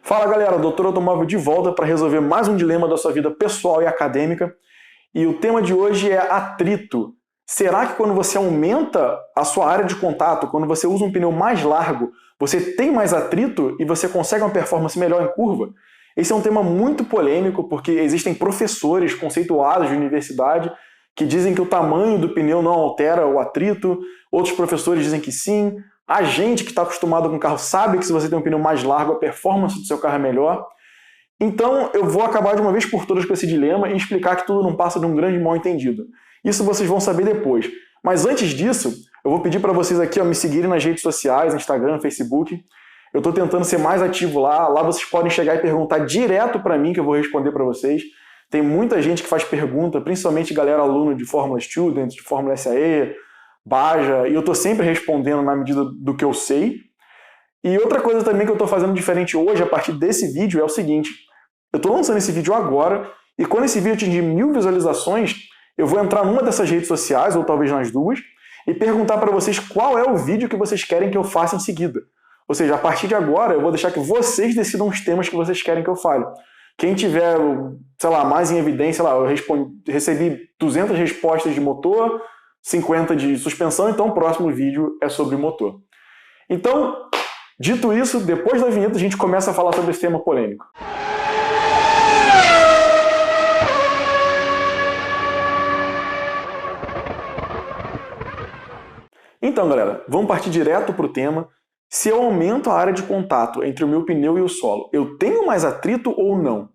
Fala galera, Doutor Automóvel de volta para resolver mais um dilema da sua vida pessoal e acadêmica. E o tema de hoje é atrito. Será que quando você aumenta a sua área de contato, quando você usa um pneu mais largo, você tem mais atrito e você consegue uma performance melhor em curva? Esse é um tema muito polêmico porque existem professores conceituados de universidade que dizem que o tamanho do pneu não altera o atrito, outros professores dizem que sim. A gente que está acostumado com o carro sabe que se você tem um pneu mais largo, a performance do seu carro é melhor. Então eu vou acabar de uma vez por todas com esse dilema e explicar que tudo não passa de um grande mal-entendido. Isso vocês vão saber depois. Mas antes disso, eu vou pedir para vocês aqui me seguirem nas redes sociais, Instagram, Facebook. Eu estou tentando ser mais ativo lá. Lá vocês podem chegar e perguntar direto para mim que eu vou responder para vocês. Tem muita gente que faz pergunta, principalmente galera aluno de Fórmula Student, de Fórmula SAE, Baja, e eu estou sempre respondendo na medida do que eu sei. E outra coisa também que eu estou fazendo diferente hoje, a partir desse vídeo, é o seguinte. Eu estou lançando esse vídeo agora, e quando esse vídeo atingir 1000 visualizações, eu vou entrar numa dessas redes sociais, ou talvez nas duas, e perguntar para vocês qual é o vídeo que vocês querem que eu faça em seguida. Ou seja, a partir de agora, eu vou deixar que vocês decidam os temas que vocês querem que eu fale. Quem tiver, sei lá, mais em evidência, sei lá, eu recebi 200 respostas de motor, 50 de suspensão, então o próximo vídeo é sobre motor. Então, dito isso, depois da vinheta a gente começa a falar sobre esse tema polêmico. Então, galera, vamos partir direto para o tema. Se eu aumento a área de contato entre o meu pneu e o solo, eu tenho mais atrito ou não?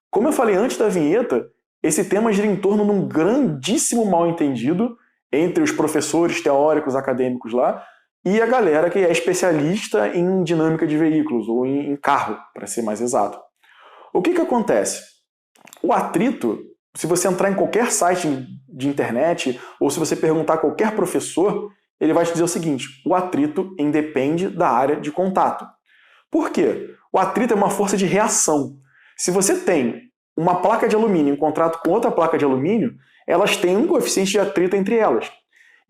Como eu falei antes da vinheta, esse tema gira em torno de um grandíssimo mal-entendido entre os professores teóricos acadêmicos lá e a galera que é especialista em dinâmica de veículos, ou em carro, para ser mais exato. O que acontece? O atrito, se você entrar em qualquer site de internet, ou se você perguntar a qualquer professor, ele vai te dizer o seguinte: o atrito independe da área de contato. Por quê? O atrito é uma força de reação. Se você tem uma placa de alumínio em contato com outra placa de alumínio, elas têm um coeficiente de atrito entre elas.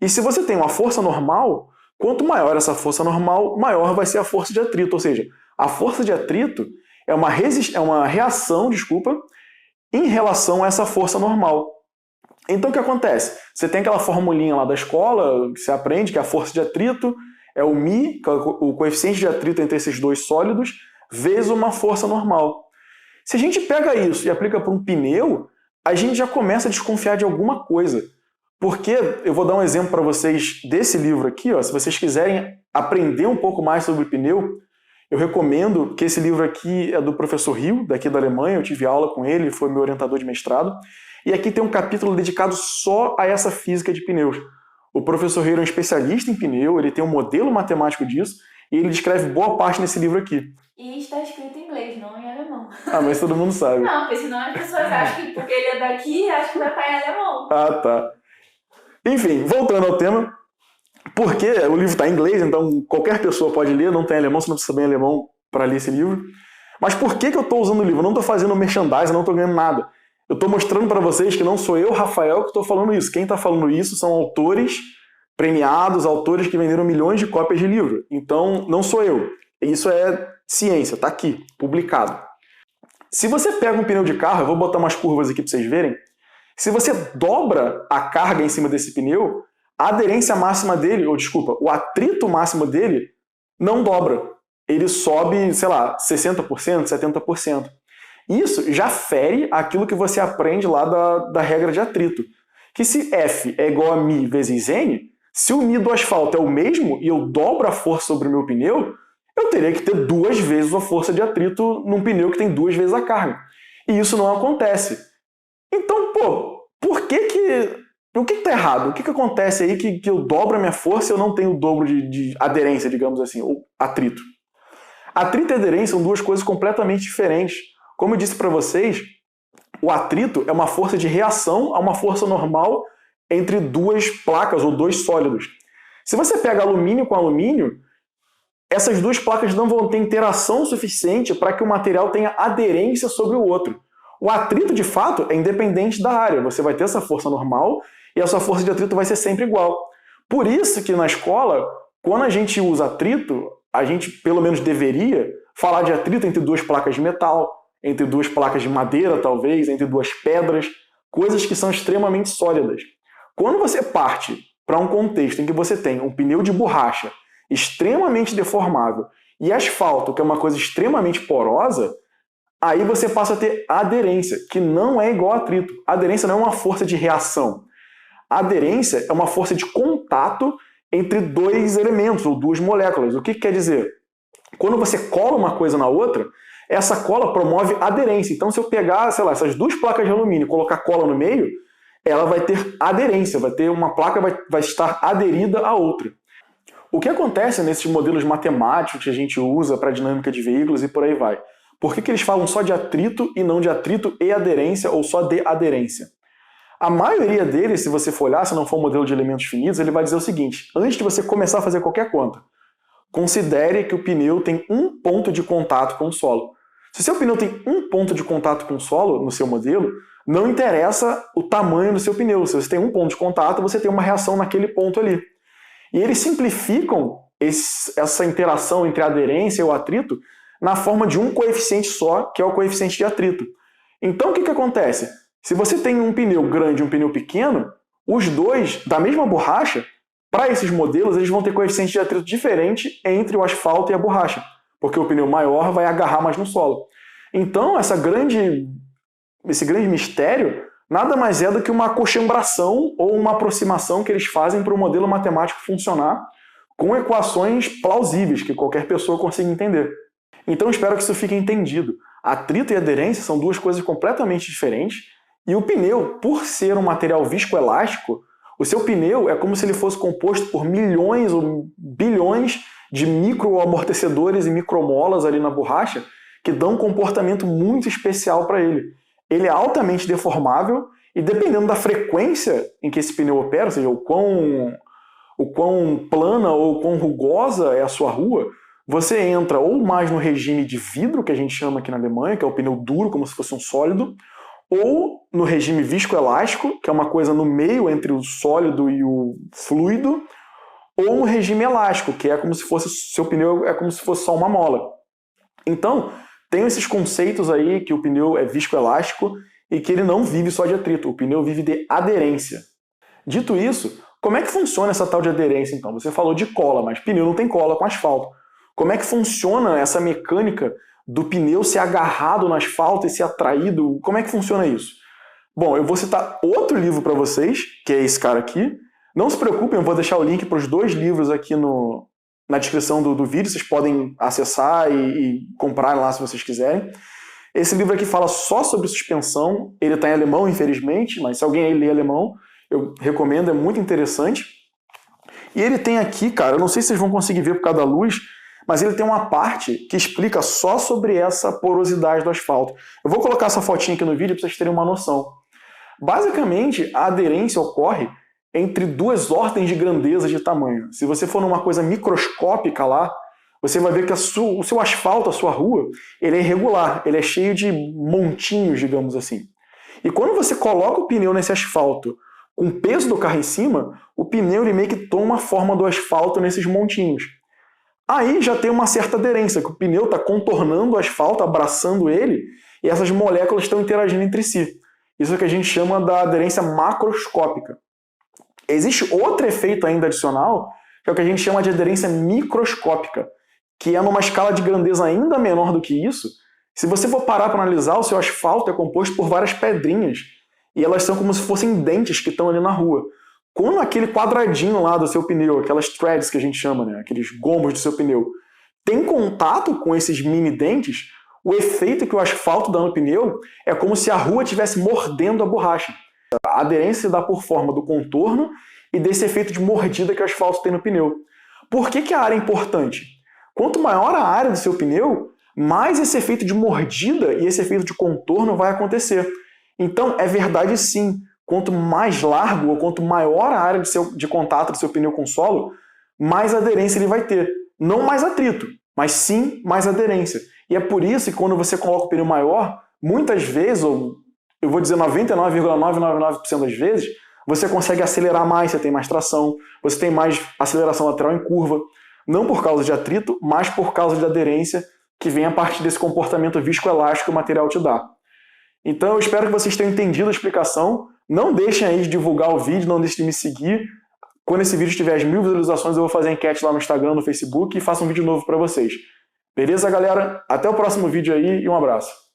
E se você tem uma força normal, quanto maior essa força normal, maior vai ser a força de atrito. Ou seja, a força de atrito é uma reação, em relação a essa força normal. Então o que acontece? Você tem aquela formulinha lá da escola, que você aprende, que a força de atrito é o μ, que é o coeficiente de atrito entre esses dois sólidos, vezes uma força normal. Se a gente pega isso e aplica para um pneu, a gente já começa a desconfiar de alguma coisa. Porque, eu vou dar um exemplo para vocês desse livro aqui, se vocês quiserem aprender um pouco mais sobre pneu, eu recomendo que esse livro aqui é do professor Hill, daqui da Alemanha, eu tive aula com ele, foi meu orientador de mestrado, e aqui tem um capítulo dedicado só a essa física de pneus. O professor Hill é um especialista em pneu, ele tem um modelo matemático disso, e ele descreve boa parte nesse livro aqui. E está escrito em inglês, não em alemão. Ah, mas todo mundo sabe. Não, porque senão as pessoas acham que porque ele é daqui, acham que vai estar em alemão. Ah, tá. Enfim, voltando ao tema, porque o livro está em inglês, então qualquer pessoa pode ler, não tem alemão, você não precisa saber alemão para ler esse livro. Mas por que eu estou usando o livro? Eu não estou fazendo merchandising, não estou ganhando nada. Eu estou mostrando para vocês que não sou eu, Rafael, que estou falando isso. Quem está falando isso são autores premiados, autores que venderam milhões de cópias de livro. Então, não sou eu. Isso é ciência, está aqui, publicado. Se você pega um pneu de carro, eu vou botar umas curvas aqui para vocês verem. Se você dobra a carga em cima desse pneu, a aderência máxima dele, o atrito máximo dele não dobra. Ele sobe, sei lá, 60%, 70%. Isso já fere aquilo que você aprende lá da regra de atrito. Que se F é igual a μ vezes N, se o μ do asfalto é o mesmo e eu dobro a força sobre o meu pneu, eu teria que ter 2 vezes a força de atrito num pneu que tem 2 vezes a carga. E isso não acontece. Então, por que o que está errado? O que acontece aí que eu dobro a minha força e eu não tenho o dobro de aderência, digamos assim, ou atrito? Atrito e aderência são duas coisas completamente diferentes. Como eu disse para vocês, o atrito é uma força de reação a uma força normal entre duas placas ou dois sólidos. Se você pega alumínio com alumínio, essas duas placas não vão ter interação suficiente para que o material tenha aderência sobre o outro. O atrito, de fato, é independente da área. Você vai ter essa força normal e a sua força de atrito vai ser sempre igual. Por isso que na escola, quando a gente usa atrito, a gente, pelo menos deveria, falar de atrito entre duas placas de metal, entre duas placas de madeira, talvez, entre duas pedras, coisas que são extremamente sólidas. Quando você parte para um contexto em que você tem um pneu de borracha extremamente deformável e asfalto, que é uma coisa extremamente porosa, aí você passa a ter aderência, que não é igual a atrito. A aderência não é uma força de reação. A aderência é uma força de contato entre dois elementos ou duas moléculas. O que quer dizer? Quando você cola uma coisa na outra, essa cola promove aderência. Então, se eu pegar, sei lá, essas duas placas de alumínio e colocar cola no meio, ela vai ter aderência, vai ter uma placa vai estar aderida à outra. O que acontece nesses modelos matemáticos que a gente usa para dinâmica de veículos e por aí vai? Por que eles falam só de atrito e não de atrito e aderência ou só de aderência? A maioria deles, se você for olhar, se não for um modelo de elementos finitos, ele vai dizer o seguinte: antes de você começar a fazer qualquer conta, considere que o pneu tem um ponto de contato com o solo. Se o seu pneu tem um ponto de contato com o solo no seu modelo, não interessa o tamanho do seu pneu. Se você tem um ponto de contato, você tem uma reação naquele ponto ali. E eles simplificam essa interação entre a aderência e o atrito na forma de um coeficiente só, que é o coeficiente de atrito. Então, o que acontece? Se você tem um pneu grande e um pneu pequeno, os dois, da mesma borracha, para esses modelos, eles vão ter coeficiente de atrito diferente entre o asfalto e a borracha, porque o pneu maior vai agarrar mais no solo. Então, esse grande mistério nada mais é do que uma acochambração ou uma aproximação que eles fazem para o modelo matemático funcionar com equações plausíveis, que qualquer pessoa consiga entender. Então, espero que isso fique entendido. Atrito e aderência são duas coisas completamente diferentes, e o pneu, por ser um material viscoelástico, o seu pneu é como se ele fosse composto por milhões ou bilhões de microamortecedores e micromolas ali na borracha que dão um comportamento muito especial para ele. Ele é altamente deformável e dependendo da frequência em que esse pneu opera, ou seja, o quão plana ou quão rugosa é a sua rua, você entra ou mais no regime de vidro, que a gente chama aqui na Alemanha, que é o pneu duro, como se fosse um sólido, ou no regime viscoelástico, que é uma coisa no meio entre o sólido e o fluido, ou no regime elástico, que é como se fosse seu pneu é como se fosse só uma mola. Então, tem esses conceitos aí que o pneu é viscoelástico e que ele não vive só de atrito, o pneu vive de aderência. Dito isso, como é que funciona essa tal de aderência então? Você falou de cola, mas pneu não tem cola com asfalto. Como é que funciona essa mecânica do pneu ser agarrado no asfalto e ser atraído? Como é que funciona isso? Bom, eu vou citar outro livro para vocês, que é esse cara aqui. Não se preocupem, eu vou deixar o link para os dois livros aqui na descrição do vídeo. Vocês podem acessar e comprar lá se vocês quiserem. Esse livro aqui fala só sobre suspensão. Ele está em alemão, infelizmente, mas se alguém aí lê alemão, eu recomendo, é muito interessante. E ele tem aqui, cara, eu não sei se vocês vão conseguir ver por causa da luz, mas ele tem uma parte que explica só sobre essa porosidade do asfalto. Eu vou colocar essa fotinha aqui no vídeo para vocês terem uma noção. Basicamente, a aderência ocorre entre duas ordens de grandeza de tamanho. Se você for numa coisa microscópica lá, você vai ver que o seu asfalto, a sua rua, ele é irregular, ele é cheio de montinhos, digamos assim. E quando você coloca o pneu nesse asfalto com o peso do carro em cima, o pneu ele meio que toma a forma do asfalto nesses montinhos. Aí já tem uma certa aderência, que o pneu está contornando o asfalto, abraçando ele, e essas moléculas estão interagindo entre si. Isso é o que a gente chama da aderência macroscópica. Existe outro efeito ainda adicional, que é o que a gente chama de aderência microscópica, que é numa escala de grandeza ainda menor do que isso. Se você for parar para analisar, o seu asfalto é composto por várias pedrinhas, e elas são como se fossem dentes que estão ali na rua. Quando aquele quadradinho lá do seu pneu, aquelas threads que a gente chama, né, aqueles gomos do seu pneu, tem contato com esses mini dentes, o efeito que o asfalto dá no pneu é como se a rua estivesse mordendo a borracha. A aderência se dá por forma do contorno e desse efeito de mordida que o asfalto tem no pneu. Por que a área é importante? Quanto maior a área do seu pneu, mais esse efeito de mordida e esse efeito de contorno vai acontecer. Então, é verdade sim, quanto mais largo ou quanto maior a área de contato do seu pneu com o solo, mais aderência ele vai ter. Não mais atrito, mas sim mais aderência. E é por isso que quando você coloca o pneu maior, muitas vezes, ou eu vou dizer 99,999% das vezes, você consegue acelerar mais, você tem mais tração, você tem mais aceleração lateral em curva, não por causa de atrito, mas por causa de aderência, que vem a partir desse comportamento viscoelástico que o material te dá. Então eu espero que vocês tenham entendido a explicação. Não deixem aí de divulgar o vídeo, não deixem de me seguir. Quando esse vídeo tiver as 1000 visualizações, eu vou fazer enquete lá no Instagram, no Facebook e faço um vídeo novo para vocês. Beleza, galera? Até o próximo vídeo aí e um abraço.